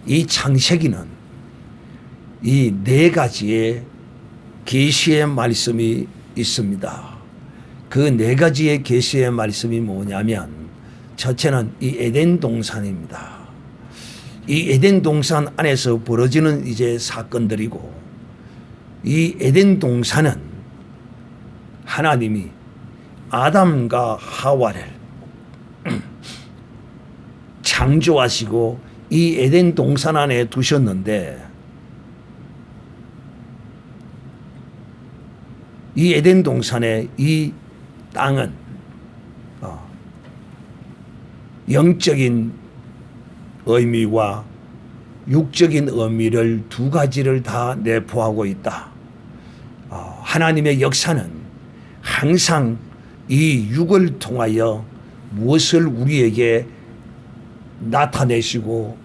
이 창세기는 이 네 가지의 계시의 말씀이 있습니다. 그 네 가지의 계시의 말씀이 뭐냐면 첫째는 이 에덴 동산입니다. 이 에덴 동산 안에서 벌어지는 이제 사건들이고, 이 에덴 동산은 하나님이 아담과 하와를 창조하시고 이 에덴 동산 안에 두셨는데, 이 에덴 동산의 이 땅은 영적인 의미와 육적인 의미를 두 가지를 다 내포하고 있다. 하나님의 역사는 항상 이 육을 통하여 무엇을 우리에게 나타내시고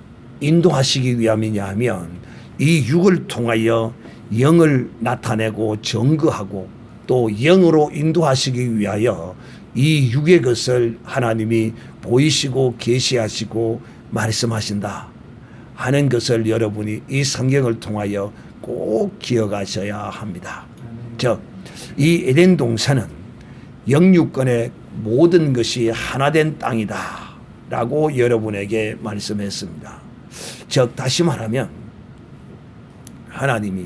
인도하시기 위함이냐 하면, 이 육을 통하여 영을 나타내고 증거하고 또 영으로 인도하시기 위하여 이 육의 것을 하나님이 보이시고 계시하시고 말씀하신다 하는 것을 여러분이 이 성경을 통하여 꼭 기억하셔야 합니다. 즉, 이 에덴 동산은 영육권의 모든 것이 하나된 땅이다 라고 여러분에게 말씀했습니다. 즉, 다시 말하면 하나님이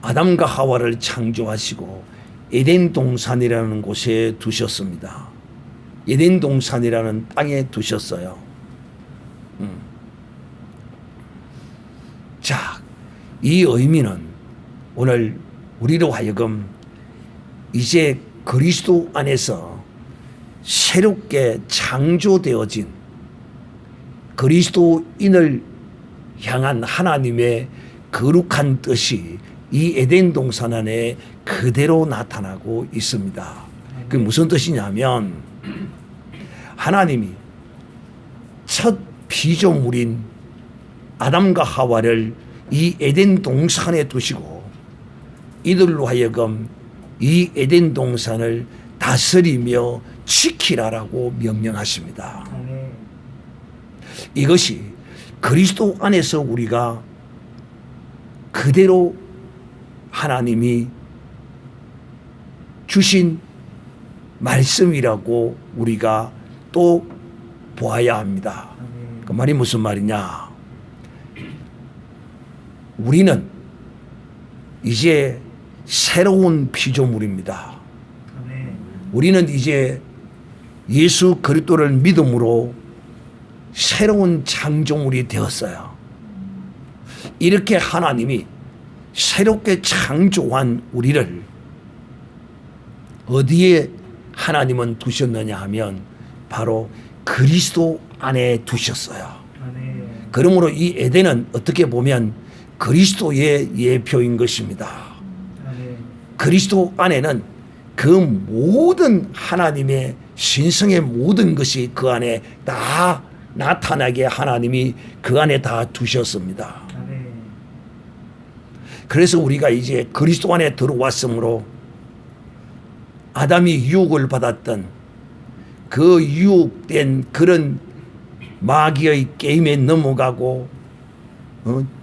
아담과 하와를 창조하시고 에덴 동산이라는 곳에 두셨습니다. 에덴 동산이라는 땅에 두셨어요. 자, 이 의미는 오늘 우리로 하여금 이제 그리스도 안에서 새롭게 창조되어진 그리스도인을 향한 하나님의 거룩한 뜻이 이 에덴 동산 안에 그대로 나타나고 있습니다. 그게 무슨 뜻이냐면, 하나님이 첫 피조물인 아담과 하와를 이 에덴 동산에 두시고 이들로 하여금 이 에덴 동산을 다스리며 지키라라고 명령하십니다. 이것이 그리스도 안에서 우리가 그대로 하나님이 주신 말씀이라고 우리가 또 보아야 합니다. 그 말이 무슨 말이냐? 우리는 이제 새로운 피조물입니다. 우리는 이제 예수 그리스도를 믿음으로 새로운 창조물이 되었어요. 이렇게 하나님이 새롭게 창조한 우리를 어디에 하나님은 두셨느냐 하면 바로 그리스도 안에 두셨어요. 그러므로 이 에덴은 어떻게 보면 그리스도의 예표인 것입니다. 그리스도 안에는 그 모든 하나님의 신성의 모든 것이 그 안에 다 나타나게 하나님이 그 안에 다 두셨습니다. 그래서 우리가 이제 그리스도 안에 들어왔으므로 아담이 유혹을 받았던 그 유혹된 그런 마귀의 게임에 넘어가고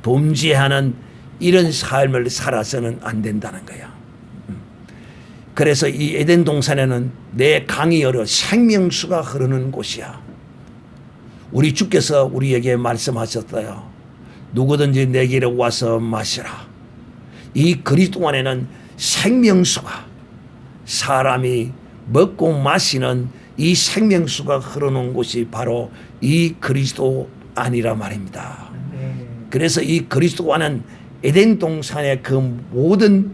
범죄하는 이런 삶을 살아서는 안 된다는 거야. 그래서 이 에덴 동산에는 내 강이 흘러 생명수가 흐르는 곳이야. 우리 주께서 우리에게 말씀하셨어요. 누구든지 내게로 와서 마시라. 이 그리스도 안에는 생명수가, 사람이 먹고 마시는 이 생명수가 흐르는 곳이 바로 이 그리스도 안이라 말입니다. 그래서 이 그리스도 안은 에덴 동산의 그 모든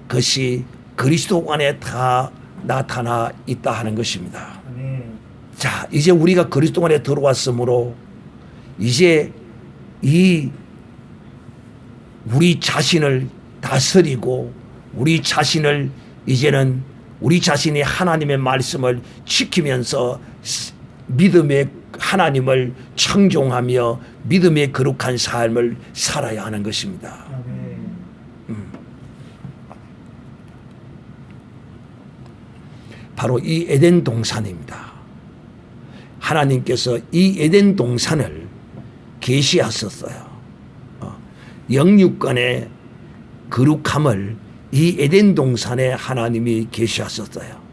것이 그리스도 안에 다 나타나 있다 하는 것입니다. 자, 이제 우리가 그리스도 안에 들어왔으므로 이제 이 우리 자신을 다스리고 우리 자신을 이제는 우리 자신이 하나님의 말씀을 지키면서 믿음의 하나님을 청종하며 믿음의 거룩한 삶을 살아야 하는 것입니다. 바로 이 에덴 동산입니다. 하나님께서 이 에덴 동산을 계시하셨어요. 영육간의 거룩함을 이 에덴 동산에 하나님이 계시하셨어요.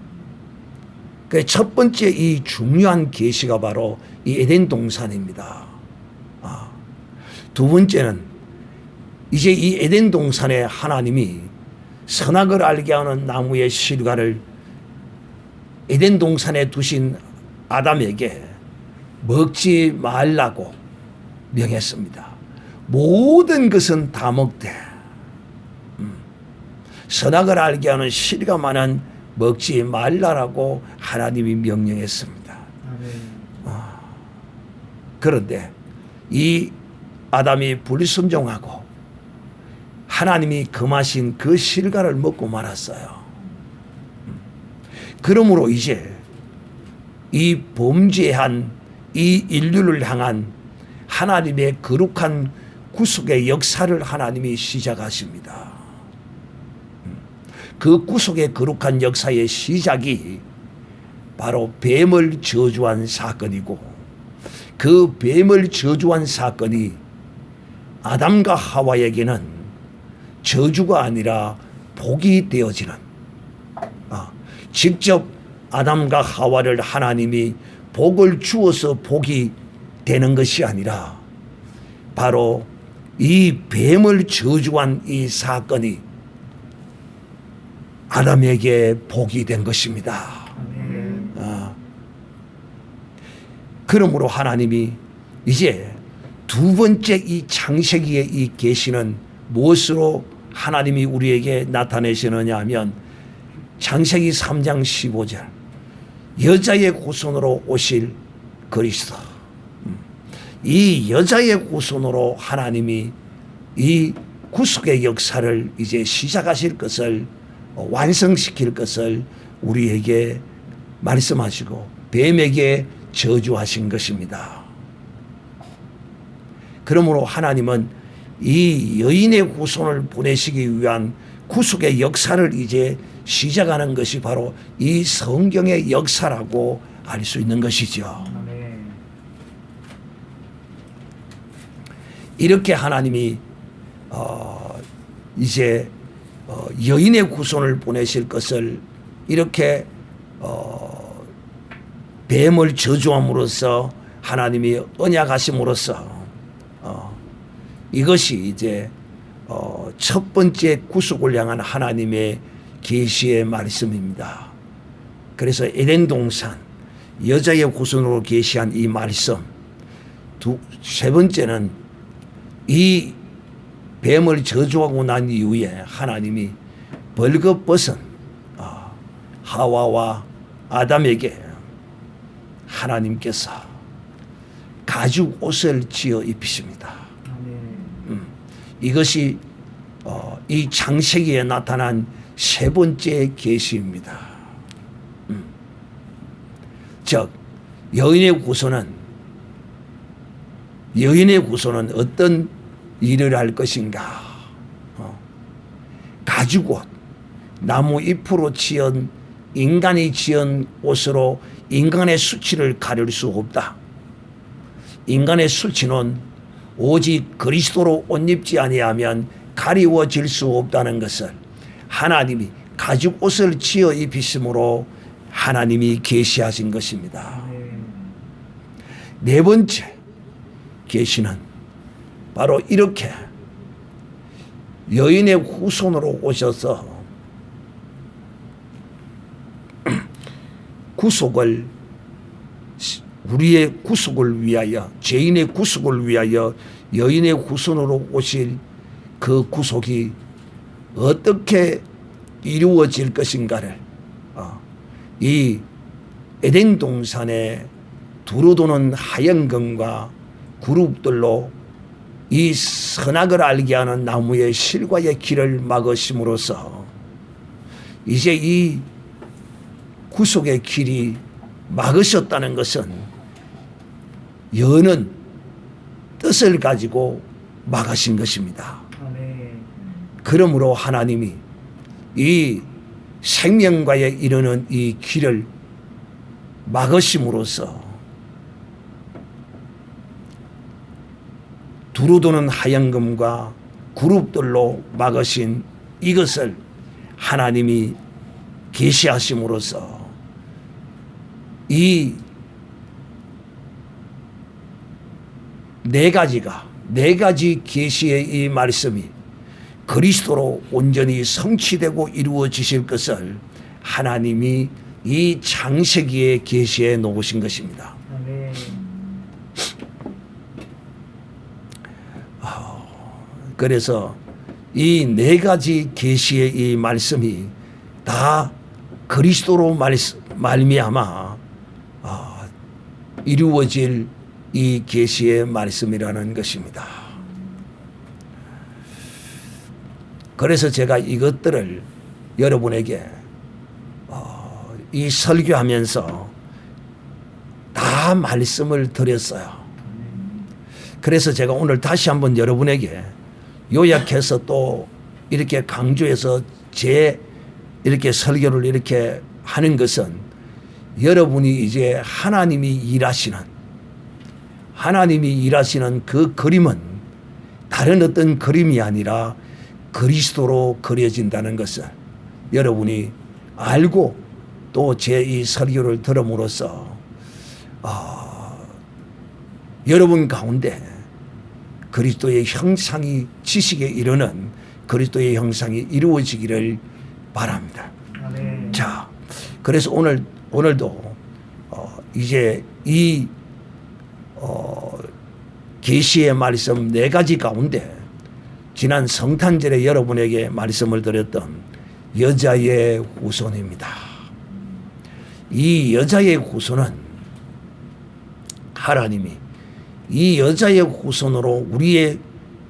그 첫 번째 이 중요한 계시가 바로 이 에덴 동산입니다. 두 번째는 이제 이 에덴 동산에 하나님이 선악을 알게 하는 나무의 실과를 에덴 동산에 두신 아담에게 먹지 말라고 명했습니다. 모든 것은 다 먹되 선악을 알게 하는 실과만은 먹지 말라라고 하나님이 명령했습니다. 그런데 이 아담이 불순종하고 하나님이 금하신 그 실과를 먹고 말았어요. 그러므로 이제 이 범죄한 이 인류를 향한 하나님의 거룩한 구속의 역사를 하나님이 시작하십니다. 그 구속의 거룩한 역사의 시작이 바로 뱀을 저주한 사건이고, 그 뱀을 저주한 사건이 아담과 하와에게는 저주가 아니라 복이 되어지는, 직접 아담과 하와를 하나님이 복을 주어서 복이 되는 것이 아니라 바로 이 뱀을 저주한 이 사건이 아담에게 복이 된 것입니다. 그러므로 하나님이 이제 두 번째 이 창세기의 이 계시는 무엇으로 하나님이 우리에게 나타내시느냐 하면 창세기 3장 15절 여자의 후손으로 오실 그리스도, 이 여자의 후손으로 하나님이 이 구속의 역사를 이제 시작하실 것을, 완성시킬 것을 우리에게 말씀하시고 뱀에게 저주하신 것입니다. 그러므로 하나님은 이 여인의 후손을 보내시기 위한 구속의 역사를 이제 시작하는 것이 바로 이 성경의 역사라고 알 수 있는 것이죠. 이렇게 하나님이 이제 여인의 후손을 보내실 것을 이렇게 뱀을 저주함으로써 하나님이 언약하심으로써 이것이 이제 첫 번째 구속을 향한 하나님의 계시의 말씀입니다. 그래서 에덴 동산 여자의 후손으로 계시한 이 말씀, 세 번째는 이 뱀을 저주하고 난 이후에 하나님이 벌거벗은 하와와 아담에게 하나님께서 가죽 옷을 지어 입히십니다. 이것이 이 창세기에 나타난 세 번째 계시입니다. 즉 여인의 후손은 어떤 일을 할 것인가? 가죽 옷, 나무 잎으로 지은 인간이 지은 옷으로 인간의 수치를 가릴 수 없다. 인간의 수치는 오직 그리스도로 옷 입지 아니하면 가리워질 수 없다는 것을 하나님이 가죽 옷을 지어 입히심으로 하나님이 계시하신 것입니다. 네 번째 계시는 바로 이렇게 여인의 후손으로 오셔서 구속을, 우리의 구속을 위하여, 죄인의 구속을 위하여 여인의 후손으로 오실 그 구속이 어떻게 이루어질 것인가를 이 에덴 동산에 두루도는 하얀 검과 그룹들로 이 선악을 알게 하는 나무의 실과의 길을 막으심으로써 이제 이 구속의 길이 막으셨다는 것은 여는 뜻을 가지고 막으신 것입니다. 그러므로 하나님이 이 생명과에 이르는 이 길을 막으심으로써 두루도는 하얀금과 그룹들로 막으신 이것을 하나님이 계시하심으로써 이 네 가지 계시의 이 말씀이 그리스도로 온전히 성취되고 이루어지실 것을 하나님이 이 창세기에 계시해 놓으신 것입니다. 그래서 이 네 가지 계시의 이 말씀이 다 그리스도로 말미암아 이루어질 이 계시의 말씀이라는 것입니다. 그래서 제가 이것들을 여러분에게 이 설교하면서 다 말씀을 드렸어요. 그래서 제가 오늘 다시 한번 여러분에게 요약해서 또 이렇게 강조해서 이렇게 설교를 이렇게 하는 것은 여러분이 이제 하나님이 일하시는 그 그림은 다른 어떤 그림이 아니라 그리스도로 그려진다는 것을 여러분이 알고 또 제 이 설교를 들음으로써 여러분 가운데 그리스도의 형상이 지식에 이르는 그리스도의 형상이 이루어지기를 바랍니다. 자, 그래서 오늘도 이제 이 계시의 말씀 네 가지 가운데 지난 성탄절에 여러분에게 말씀을 드렸던 여자의 후손입니다. 이 여자의 후손은 하나님이 이 여자의 후손으로 우리의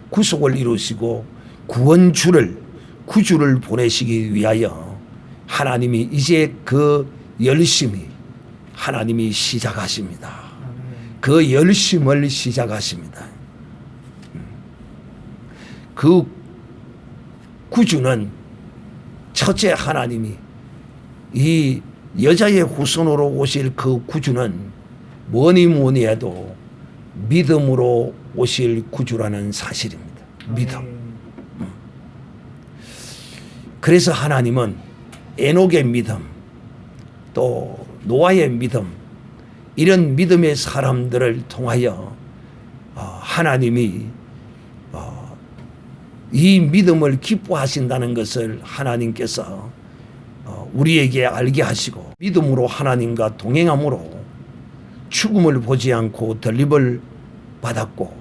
구속을 이루시고 구주를 보내시기 위하여 하나님이 이제 그 열심히 하나님이 시작하십니다. 그 열심을 시작하십니다. 그 구주는 첫째 하나님이 이 여자의 후손으로 오실 그 구주는 뭐니 해도 믿음으로 오실 구주라는 사실입니다. 믿음. 그래서 하나님은 에녹의 믿음, 또 노아의 믿음, 이런 믿음의 사람들을 통하여 하나님이 이 믿음을 기뻐하신다는 것을 하나님께서 우리에게 알게 하시고 믿음으로 하나님과 동행함으로 죽음을 보지 않고 덜림을 받았고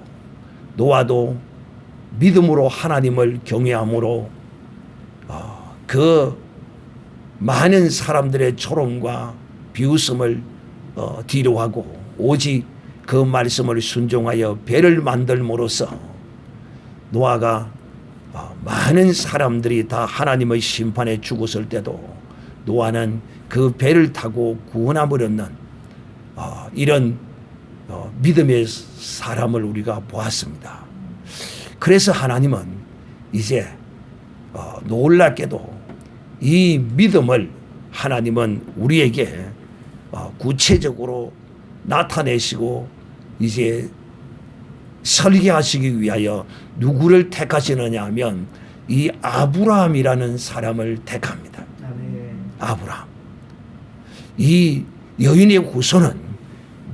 노아도 믿음으로 하나님을 경외함으로 그 많은 사람들의 조롱과 비웃음을 뒤로하고 오직 그 말씀을 순종하여 배를 만들므로써 노아가 많은 사람들이 다 하나님의 심판에 죽었을 때도 노아는 그 배를 타고 구원함을 얻는 이런 믿음의 사람을 우리가 보았습니다. 그래서 하나님은 이제 놀랍게도 이 믿음을 하나님은 우리에게 구체적으로 나타내시고 이제 설계하시기 위하여 누구를 택하시느냐 하면 이 아브라함이라는 사람을 택합니다. 아브라함. 이 여인의 후손은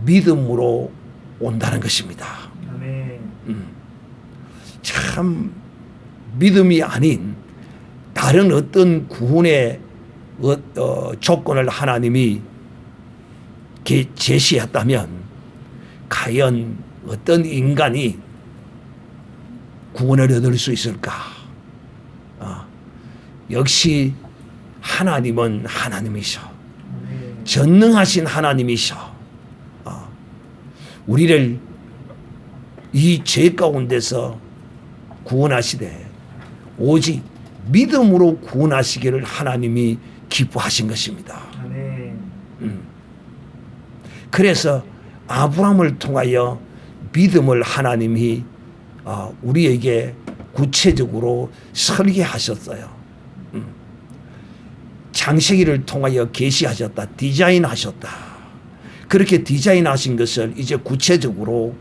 믿음으로 온다는 것입니다. 참 믿음이 아닌 다른 어떤 구원의 조건을 하나님이 제시했다면 과연 어떤 인간이 구원을 얻을 수 있을까? 역시 하나님은 하나님이셔. 전능하신 하나님이셔. 우리를 이 죄 가운데서 구원하시되 오직 믿음으로 구원하시기를 하나님이 기뻐하신 것입니다. 그래서 아브라함을 통하여 믿음을 하나님이 우리에게 구체적으로 설계하셨어요. 창세기를 통하여 계시하셨다. 디자인하셨다. 그렇게 디자인하신 것을 이제 구체적으로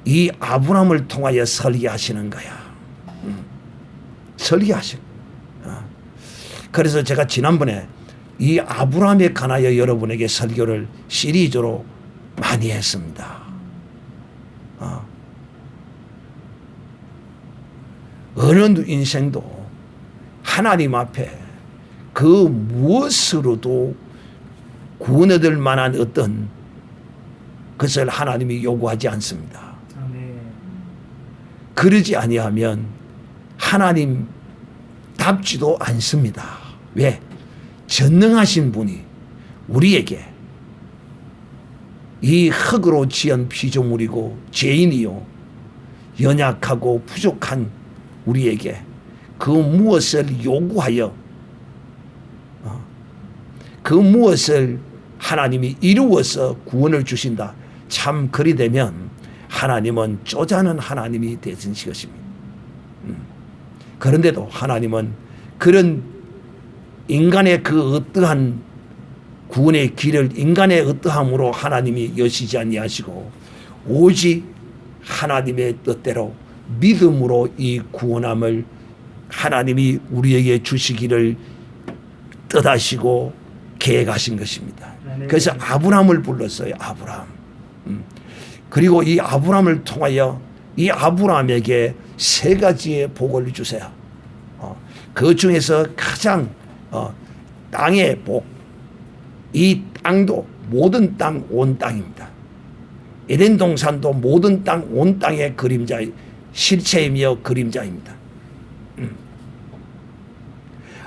이 아브라함을 통하여 설계하시는 거야. 설계하시고. 그래서 제가 지난번에 이 아브라함에 관하여 여러분에게 설교를 시리즈로 많이 했습니다. 어느 인생도 하나님 앞에 그 무엇으로도 구원 얻을 만한 어떤 것을 하나님이 요구하지 않습니다. 그러지 아니하면 하나님답지도 않습니다. 왜? 전능하신 분이 우리에게 이 흙으로 지은 피조물이고 죄인이요 연약하고 부족한 우리에게 그 무엇을 요구하여 그 무엇을 하나님이 이루어서 구원을 주신다. 참 그리 되면 하나님은 쪼잔한 하나님이 되신 것입니다. 그런데도 하나님은 그런 인간의 그 어떠한 구원의 길을 인간의 어떠함으로 하나님이 여시지 아니하시고 오직 하나님의 뜻대로 믿음으로 이 구원함을 하나님이 우리에게 주시기를 뜻하시고 계획하신 것입니다. 그래서 아브라함을 불렀어요. 아브라함. 그리고 이 아브라함을 통하여 이 아브라함에게 세 가지의 복을 주세요. 그 중에서 가장 땅의 복, 이 땅도 모든 땅 온 땅입니다. 에덴 동산도 모든 땅 온 땅의 그림자, 실체이며 그림자입니다.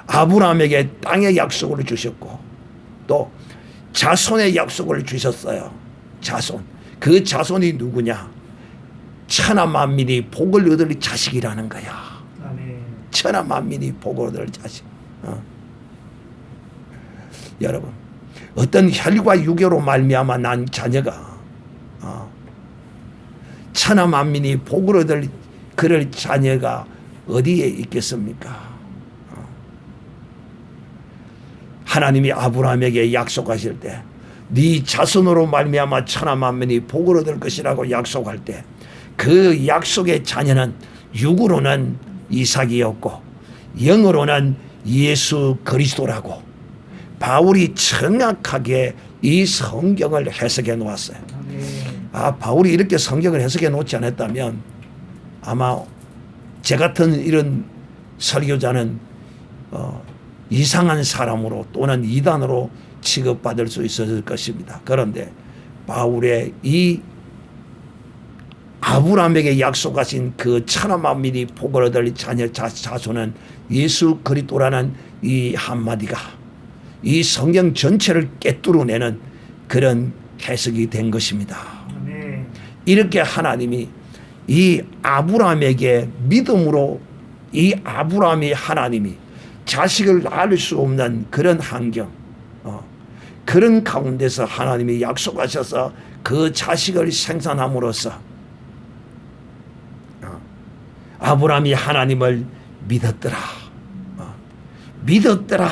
아브라함에게 땅의 약속을 주셨고 또 자손의 약속을 주셨어요. 자손. 그 자손이 누구냐? 천하 만민이 복을 얻을 자식이라는 거야. 천하 만민이 복을 얻을 자식. 여러분, 어떤 혈과 육교로 말미암아 난 자녀가 천하 만민이 복을 얻을 그럴 자녀가 어디에 있겠습니까? 하나님이 아브라함에게 약속하실 때 네 자손으로 말미암아 천하 만민이 복을 얻을 것이라고 약속할 때 그 약속의 자녀는 육으로는 이삭이었고 영으로는 예수 그리스도라고 바울이 정확하게 이 성경을 해석해 놓았어요. 바울이 이렇게 성경을 해석해 놓지 않았다면 아마 제 같은 이런 설교자는 이상한 사람으로 또는 이단으로 취급받을 수 있었을 것입니다. 그런데 바울의 이 아브라함에게 약속하신 그 천하 만민이 복을 얻을 자녀 자손은 예수 그리스도라는 이 한마디가 이 성경 전체를 꿰뚫어내는 그런 해석이 된 것입니다. 이렇게 하나님이 이 아브라함에게 믿음으로 이 아브라함이 하나님이 자식을 낳을 수 없는 그런 환경, 그런 가운데서 하나님이 약속하셔서 그 자식을 생산함으로써 아브라함이 하나님을 믿었더라. 믿었더라.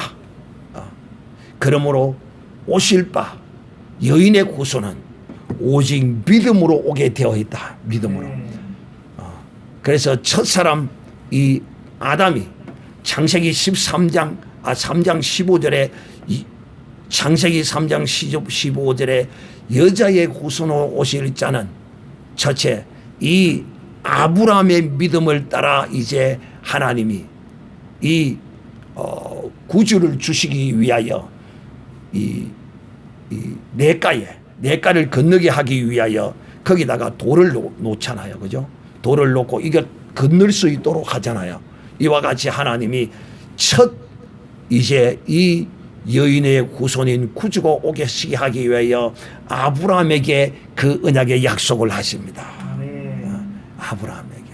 그러므로 오실 바 여인의 구소는 오직 믿음으로 오게 되어 있다. 믿음으로. 그래서 첫사람 이 아담이 창세기 3장 15절에 창세기 3장 15절에 여자의 후손으로 오실 자는 첫째 이 아브라함의 믿음을 따라 이제 하나님이 이 구주를 주시기 위하여 이 냇가를 건너게 하기 위하여 거기다가 돌을 놓잖아요. 그죠? 돌을 놓고 이걸 건널 수 있도록 하잖아요. 이와 같이 하나님이 첫 이제 이 여인의 후손인 구주가 오게 시게 하기 위하여 아브라함에게 그 언약의 약속을 하십니다. 아브라함에게.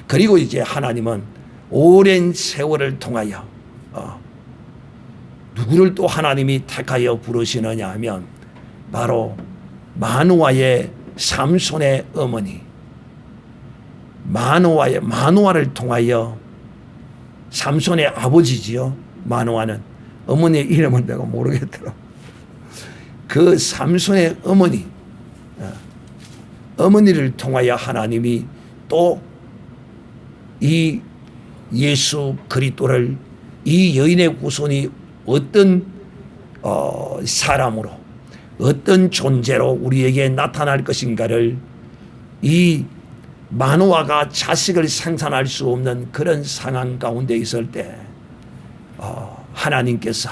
그리고 이제 하나님은 오랜 세월을 통하여 누구를 또 하나님이 택하여 부르시느냐 하면 바로 마누아의 삼손의 어머니 마누아를 통하여 삼손의 아버지지요. 마누아는 어머니의 이름은 내가 모르겠더라. 그 삼손의 어머니 어머니를 통하여 하나님이 또 이 예수 그리스도를, 이 여인의 후손이 어떤 사람으로, 어떤 존재로 우리에게 나타날 것인가를, 이 마노아가 자식을 생산할 수 없는 그런 상황 가운데 있을 때 하나님께서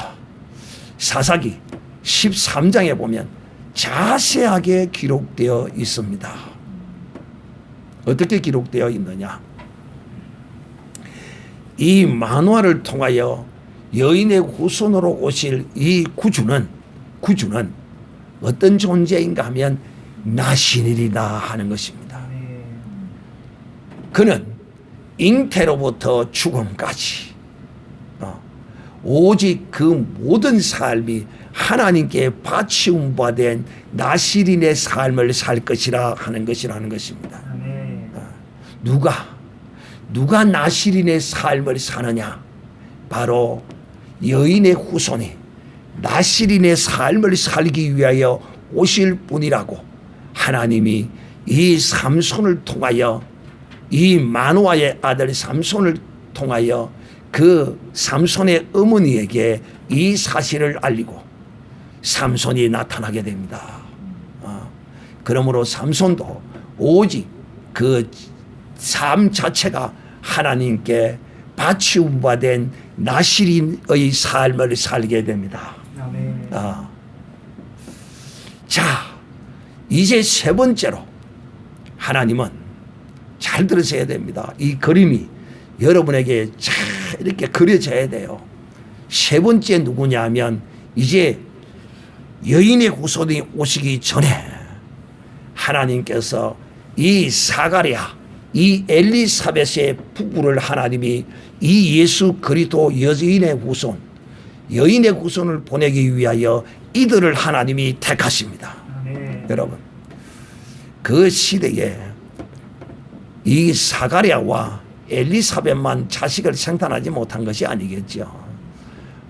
사사기 13장에 보면 자세하게 기록되어 있습니다. 어떻게 기록되어 있느냐? 이 마노아를 통하여 여인의 후손으로 오실 이 구주는 어떤 존재인가 하면 나시닐이다 하는 것입니다. 그는 잉태로부터 죽음까지 오직 그 모든 삶이 하나님께 바치움 받은 나시린의 삶을 살 것이라 하는 것이라는 것입니다. 누가 나시린의 삶을 사느냐? 바로 여인의 후손이 나시린의 삶을 살기 위하여 오실 분이라고 하나님이 이 삼손을 통하여, 이 마노아의 아들 삼손을 통하여 그 삼손의 어머니에게 이 사실을 알리고 삼손이 나타나게 됩니다. 그러므로 삼손도 오직 그 삶 자체가 하나님께 바치움 받은 나시린의 삶을 살게 됩니다. 자, 이제 세 번째로 하나님은, 잘 들으셔야 됩니다. 이 그림이 여러분에게 잘 이렇게 그려져야 돼요. 세 번째 누구냐 하면, 이제 여인의 후손이 오시기 전에 하나님께서 이 사가랴, 이 엘리사벳의 부부를 하나님이 이 예수 그리스도 여인의 후손을 보내기 위하여 이들을 하나님이 택하십니다. 여러분, 그 시대에 이 사가랴와 엘리사벳만 자식을 생산하지 못한 것이 아니겠죠.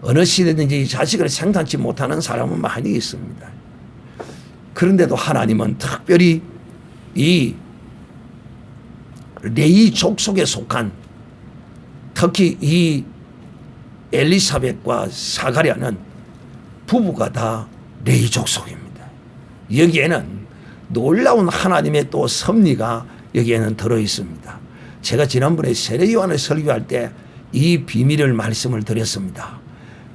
어느 시대든지 자식을 생산치 못하는 사람은 많이 있습니다. 그런데도 하나님은 특별히 이 레위 족속에 속한, 특히 이 엘리사벳과 사가랴는 부부가 다 레위 족속입니다. 여기에는 놀라운 하나님의 또 섭리가 여기에는 들어 있습니다. 제가 지난번에 세례 요한을 설교할 때 이 비밀을 말씀을 드렸습니다.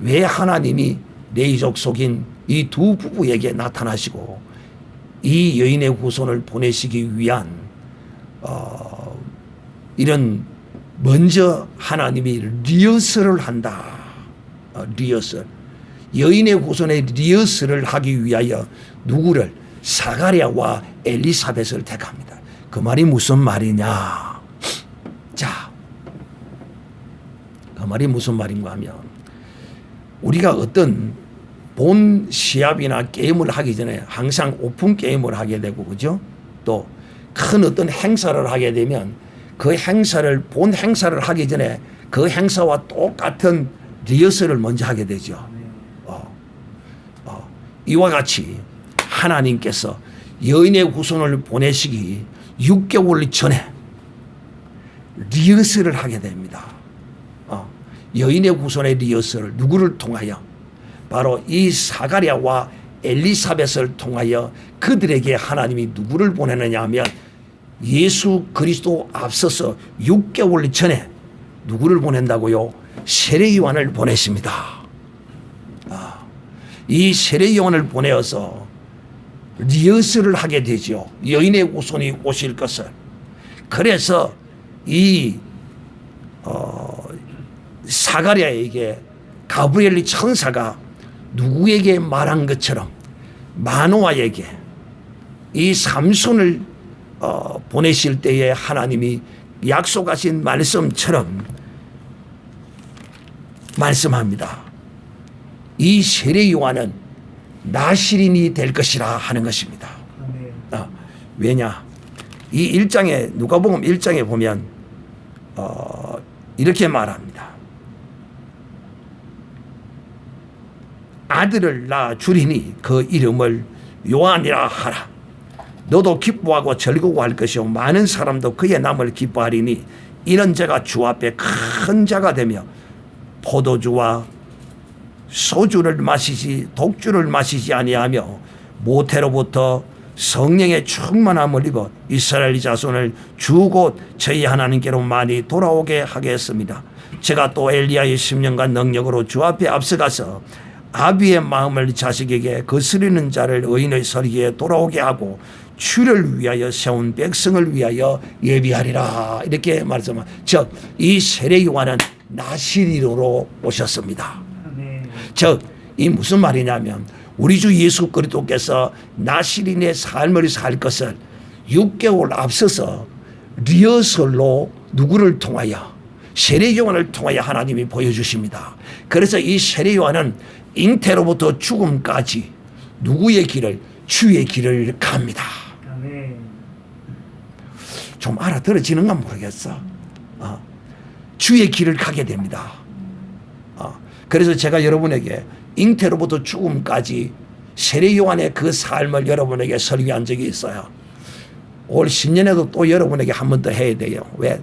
왜 하나님이 레위 족속인 이 두 부부에게 나타나시고 이 여인의 후손을 보내시기 위한 이런, 먼저 하나님이 리허설을 한다. 리허설. 여인의 후손의 리허설을 하기 위하여 누구를? 사가랴와 엘리사벳을 택합니다. 그 말이 무슨 말이냐? 자, 그 말이 무슨 말인가 하면, 우리가 어떤 본 시합이나 게임을 하기 전에 항상 오픈 게임을 하게 되고, 그죠? 또 큰 어떤 행사를 하게 되면 그 행사를, 본 행사를 하기 전에 그 행사와 똑같은 리허설을 먼저 하게 되죠. 이와 같이 하나님께서 여인의 후손을 보내시기 6개월 전에 리허설을 하게 됩니다. 여인의 후손의 리허설을 누구를 통하여? 바로 이 사가랴와 엘리사벳을 통하여 그들에게 하나님이 누구를 보내느냐 하면, 예수 그리스도 앞서서 6개월 전에 누구를 보낸다고요? 세례 요한을 보내십니다. 이 세례 요한을 보내어서 리허설을 하게 되죠. 여인의 후손이 오실 것을. 그래서 이 사가랴에게 가브리엘 천사가 누구에게 말한 것처럼 마노아에게 이 삼손을 보내실 때에 하나님이 약속하신 말씀처럼 말씀합니다. 이 세례 요한은 나시린이 될 것이라 하는 것입니다. 왜냐? 이 1장에, 누가복음 1장에 보면 이렇게 말합니다. 아들을 낳아 주리니 그 이름을 요한이라 하라. 너도 기뻐하고 즐거워할 것이요 많은 사람도 그의 남을 기뻐하리니 이런 자가 주 앞에 큰 자가 되며 포도주와 소주를 마시지 독주를 마시지 아니하며 모태로부터 성령의 충만함을 입어 이스라엘 자손을 주 곧 저희 하나님께로 많이 돌아오게 하겠습니다. 제가 또 엘리야의 10년간 능력으로 주 앞에 앞서가서 아비의 마음을 자식에게 거스리는 자를 의인의 서리에 돌아오게 하고 주를 위하여 세운 백성을 위하여 예비하리라 이렇게 말씀합니다. 즉 이 세례 요한은 나시리로 오셨습니다. 즉 이 무슨 말이냐면 우리 주 예수 그리스도께서 나시린의 삶을 살 것을 6개월 앞서서 리허설로 누구를 통하여 세례 요한을 통하여 하나님이 보여주십니다. 그래서 이 세례 요한은 잉태로부터 죽음까지 누구의 길을? 주의 길을 갑니다. 좀 알아들어지는가 모르겠어. 주의 길을 가게 됩니다. 그래서 제가 여러분에게 잉태로부터 죽음까지 세례 요한의 그 삶을 여러분에게 설교한 적이 있어요. 올 신년에도 또 여러분에게 한 번 더 해야 돼요. 왜?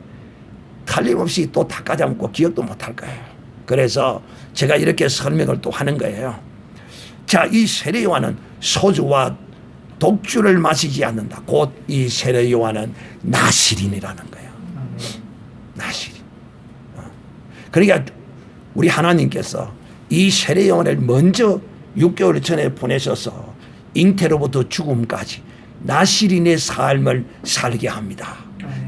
틀림없이 또 다 까잡고 기억도 못할 거예요. 그래서 제가 이렇게 설명을 또 하는 거예요. 자, 이 세례 요한은 소주와 독주를 마시지 않는다. 곧 이 세례 요한은 나시린이라는 거예요. 나시린. 그러니까 우리 하나님께서 이 세례 요한을 먼저 6개월 전에 보내셔서 잉태로부터 죽음까지 나시린의 삶을 살게 합니다.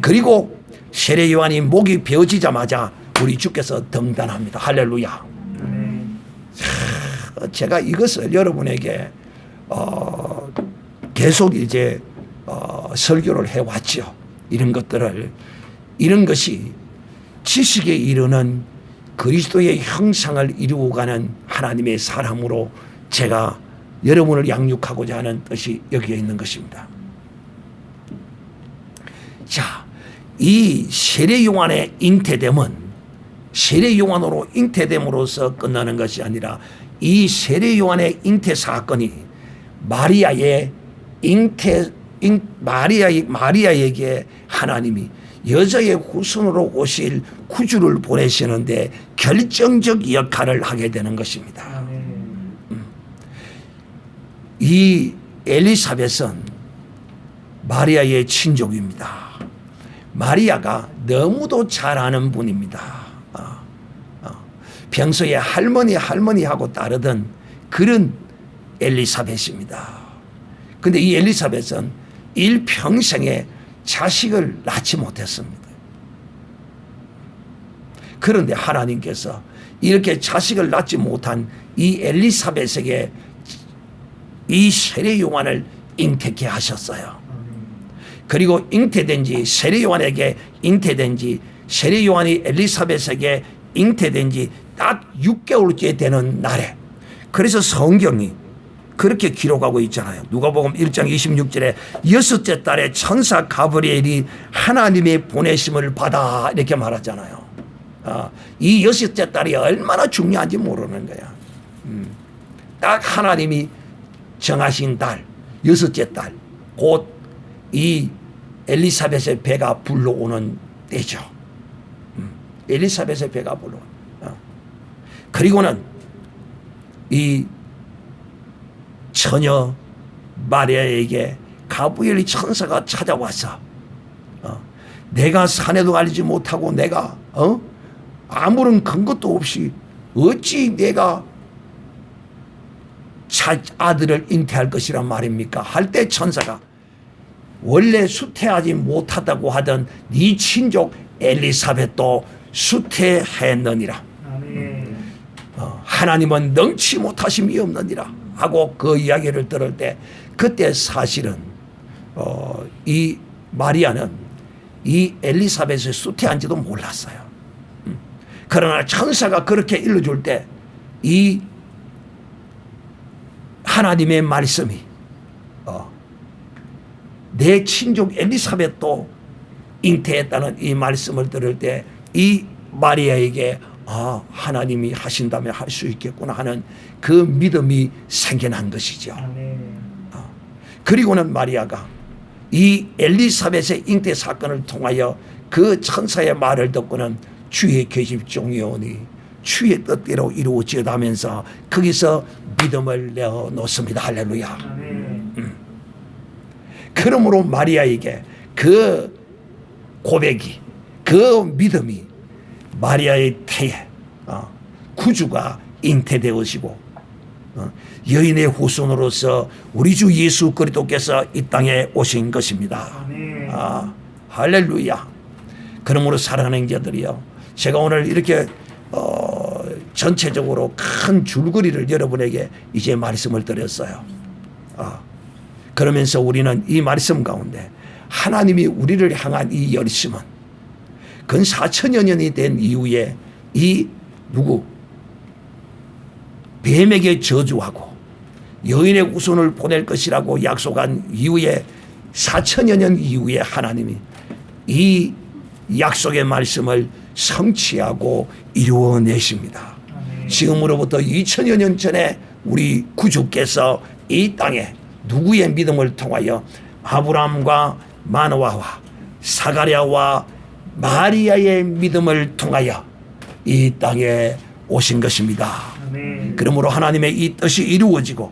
그리고 세례 요한이 목이 베어지자마자 우리 주께서 등단합니다. 할렐루야. 제가 이것을 여러분에게 계속 이제 설교를 해왔죠. 이런 것들을, 이런 것이 지식에 이르는 그리스도의 형상을 이루어가는 하나님의 사람으로 제가 여러분을 양육하고자 하는 뜻이 여기에 있는 것입니다. 자, 이 세례 요한의 잉태됨은 세례 요한으로 잉태됨으로써 끝나는 것이 아니라 이 세례 요한의 잉태 사건이 마리아의 마리아에게 하나님이 여자의 후손으로 오실 구주를 보내시는데 결정적 역할을 하게 되는 것입니다. 이 엘리사벳은 마리아의 친족입니다. 마리아가 너무도 잘 아는 분입니다. 평소에 할머니하고 따르던 그런 엘리사벳입니다. 그런데 이 엘리사벳은 일평생에 자식을 낳지 못했습니다. 그런데 하나님께서 이렇게 자식을 낳지 못한 이 엘리사벳에게 이 세례 요한을 잉태케 하셨어요. 그리고 잉태된 지 세례 요한에게 잉태된 지 세례 요한이 엘리사벳에게 잉태된 지 딱 6개월째 되는 날에, 그래서 성경이 그렇게 기록하고 있잖아요. 누가복음 1장 26절에 여섯째 달에 천사 가브리엘이 하나님의 보내심을 받아 이렇게 말하잖아요. 이 여섯째 달이 얼마나 중요한지 모르는 거야. 딱 하나님이 정하신 달, 여섯째 달, 곧 이 엘리사벳의 배가 불러오는 때죠. 엘리사벳의 배가 불러오는. 그리고는 이 처녀 마리아에게 가브리엘 천사가 찾아와서 내가 사내도 알지 못하고 내가 아무런 근거도 없이 어찌 내가 아들을 잉태할 것이란 말입니까? 할 때 천사가 원래 수태하지 못하다고 하던 네 친족 엘리사벳도 수태했느니라. 하나님은 능치 못하심이 없느니라 하고 그 이야기를 들을 때, 그때 사실은 이 마리아는 이 엘리사벳을 수태한지도 몰랐어요. 그러나 천사가 그렇게 일러줄 때 이 하나님의 말씀이 내 친족 엘리사벳도 잉태했다는 이 말씀을 들을 때 이 마리아에게 하나님이 하신다면 할 수 있겠구나 하는 그 믿음이 생겨난 것이죠. 그리고는 마리아가 이 엘리사벳의 잉태 사건을 통하여 그 천사의 말을 듣고는 주의 계집 종이오니 주의 뜻대로 이루어지어다면서 거기서 믿음을 내어 놓습니다. 할렐루야. 그러므로 마리아에게 그 고백이, 그 믿음이 마리아의 태에 구주가 잉태되어지고 여인의 후손으로서 우리 주 예수 그리스도께서 이 땅에 오신 것입니다. 할렐루야. 그러므로 사랑하는 자들이요, 제가 오늘 이렇게 전체적으로 큰 줄거리를 여러분에게 이제 말씀을 드렸어요. 그러면서 우리는 이 말씀 가운데 하나님이 우리를 향한 이 열심은 근 4천여 년이 된 이후에 이 뱀에게 저주하고 여인의 후손을 보낼 것이라고 약속한 이후에 4천여 년 이후에 하나님이 이 약속의 말씀을 성취하고 이루어내십니다. 지금으로부터 2000여 년 전에 우리 구주께서 이 땅에 누구의 믿음을 통하여 아브라함과 마노아와 사가랴와 마리아의 믿음을 통하여 이 땅에 오신 것입니다. 그러므로 하나님의 이 뜻이 이루어지고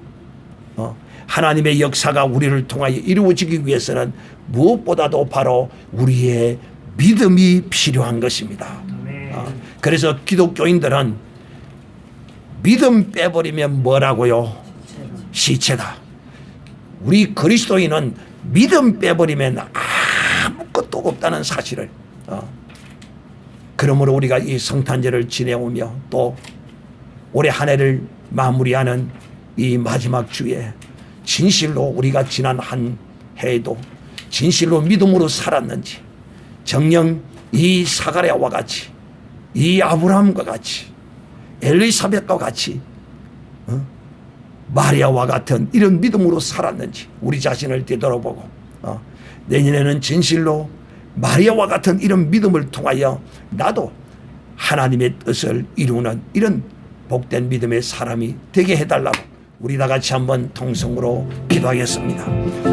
하나님의 역사가 우리를 통하여 이루어지기 위해서는 무엇보다도 바로 우리의 믿음이 필요한 것입니다. 그래서 기독교인들은 믿음 빼버리면 뭐라고요? 시체다. 우리 그리스도인은 믿음 빼버리면 아무것도 없다는 사실을 그러므로 우리가 이 성탄절을 지내오며 또 올해 한 해를 마무리하는 이 마지막 주에 진실로 우리가 지난 한 해에도 진실로 믿음으로 살았는지, 정녕 이 사가랴와 같이, 이 아브라함과 같이, 엘리사벳과 같이 마리아와 같은 이런 믿음으로 살았는지 우리 자신을 되돌아보고 내년에는 진실로 마리아와 같은 이런 믿음을 통하여 나도 하나님의 뜻을 이루는 이런 복된 믿음의 사람이 되게 해달라고 우리 다 같이 한번 통성으로 기도하겠습니다.